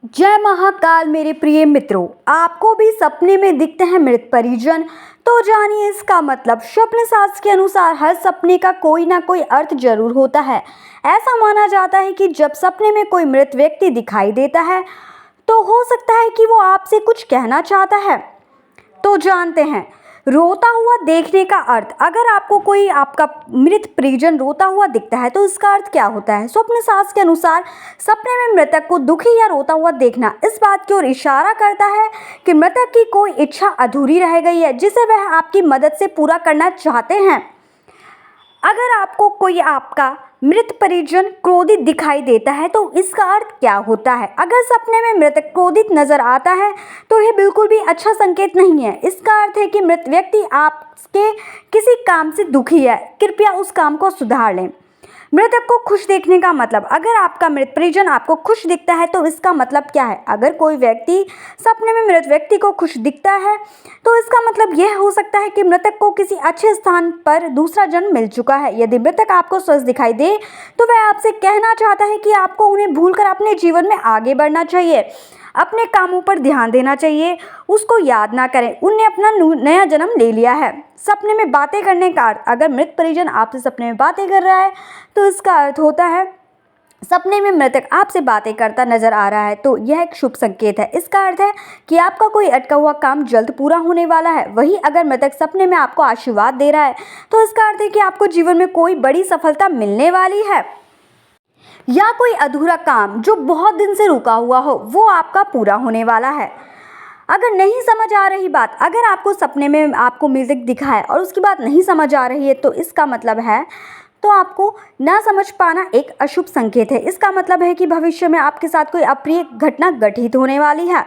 जय महाकाल मेरे प्रिय मित्रों, आपको भी सपने में दिखते हैं मृत परिजन? तो जानिए इसका मतलब। स्वप्न शास्त्र के अनुसार हर सपने का कोई ना कोई अर्थ जरूर होता है। ऐसा माना जाता है कि जब सपने में कोई मृत व्यक्ति दिखाई देता है तो हो सकता है कि वो आपसे कुछ कहना चाहता है। तो जानते हैं रोता हुआ देखने का अर्थ। अगर आपको कोई आपका मृत परिजन रोता हुआ दिखता है तो इसका अर्थ क्या होता है? स्वप्न शास्त्र के अनुसार सपने में मृतक को दुखी या रोता हुआ देखना इस बात की ओर इशारा करता है कि मृतक की कोई इच्छा अधूरी रह गई है जिसे वह आपकी मदद से पूरा करना चाहते हैं। अगर आपको कोई आपका मृत परिजन क्रोधित दिखाई देता है तो इसका अर्थ क्या होता है? अगर सपने में मृतक क्रोधित नजर आता है तो यह बिल्कुल भी अच्छा संकेत नहीं है। इसका अर्थ है कि मृत व्यक्ति आपके किसी काम से दुखी है, कृपया उस काम को सुधार लें। मृतक को खुश देखने का मतलब। अगर आपका मृत परिजन आपको खुश दिखता है तो इसका मतलब क्या है? अगर कोई व्यक्ति सपने में मृत व्यक्ति को खुश दिखता है तो इसका मतलब यह हो सकता है कि मृतक को किसी अच्छे स्थान पर दूसरा जन्म मिल चुका है। यदि मृतक आपको स्वस्थ दिखाई दे तो वह आपसे कहना चाहता है कि आपको उन्हें भूलकर अपने जीवन में आगे बढ़ना चाहिए, अपने कामों पर ध्यान देना चाहिए, उसको याद ना करें, उन्हें अपना नया जन्म ले लिया है। सपने में बातें करने का अर्थ। अगर मृत परिजन आपसे सपने में बातें कर रहा है तो इसका अर्थ होता है सपने में मृतक आपसे बातें करता नजर आ रहा है तो यह एक शुभ संकेत है। इसका अर्थ है कि आपका कोई अटका हुआ काम जल्द पूरा होने वाला है। वहीं अगर मृतक सपने में आपको आशीर्वाद दे रहा है तो इसका अर्थ है कि आपको जीवन में कोई बड़ी सफलता मिलने वाली है या कोई अधूरा काम जो बहुत दिन से रुका हुआ हो वो आपका पूरा होने वाला है। अगर नहीं समझ आ रही बात, अगर आपको सपने में आपको म्यूजिक दिखा है और उसकी बात नहीं समझ आ रही है तो इसका मतलब है तो आपको ना समझ पाना एक अशुभ संकेत है। इसका मतलब है कि भविष्य में आपके साथ कोई अप्रिय घटना घटित होने वाली है।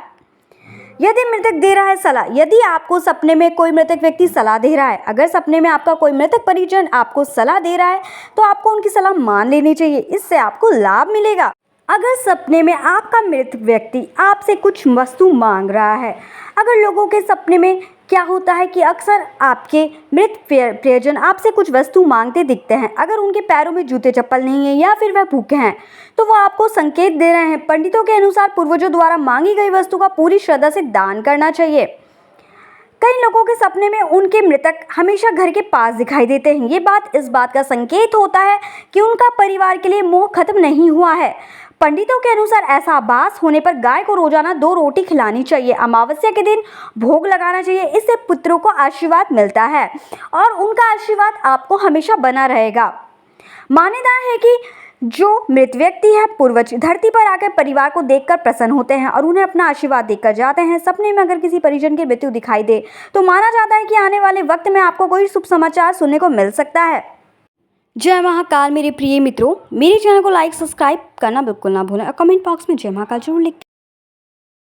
यदि मृतक दे रहा है सलाह। यदि आपको सपने में कोई मृतक व्यक्ति सलाह दे रहा है, अगर सपने में आपका कोई मृतक परिजन आपको सलाह दे रहा है तो आपको उनकी सलाह मान लेनी चाहिए, इससे आपको लाभ मिलेगा। अगर सपने में आपका मृत व्यक्ति आपसे कुछ वस्तु मांग रहा है। अगर लोगों के सपने में क्या होता है कि अक्सर आपके मृत प्रियजन आपसे कुछ वस्तु मांगते दिखते हैं। अगर उनके पैरों में जूते चप्पल नहीं है या फिर वह भूखे हैं तो वो आपको संकेत दे रहे हैं। पंडितों के अनुसार पूर्वजों द्वारा मांगी गई वस्तु का पूरी श्रद्धा से दान करना चाहिए। कई लोगों के सपने में उनके मृतक हमेशा घर के पास दिखाई देते हैं। ये बात इस बात का संकेत होता है कि उनका परिवार के लिए मोह खत्म नहीं हुआ है। पंडितों के अनुसार ऐसा आभास होने पर गाय को रोजाना 2 रोटी खिलानी चाहिए। अमावस्या के दिन भोग लगाना चाहिए, इससे पुत्रों को आशीर्वाद मिलता है और उनका आशीर्वाद आपको हमेशा बना रहेगा। मान्यता है कि जो मृत व्यक्ति है पूर्वज धरती पर आकर परिवार को देखकर प्रसन्न होते हैं और उन्हें अपना आशीर्वाद देकर जाते हैं। सपने में अगर किसी परिजन की मृत्यु दिखाई दे तो माना जाता है कि आने वाले वक्त में आपको कोई शुभ समाचार सुनने को मिल सकता है। जय महाकाल मेरे प्रिय मित्रों, मेरे चैनल को लाइक सब्सक्राइब करना बिल्कुल ना भूलें और कमेंट बॉक्स में जय महाकाल जरूर लिख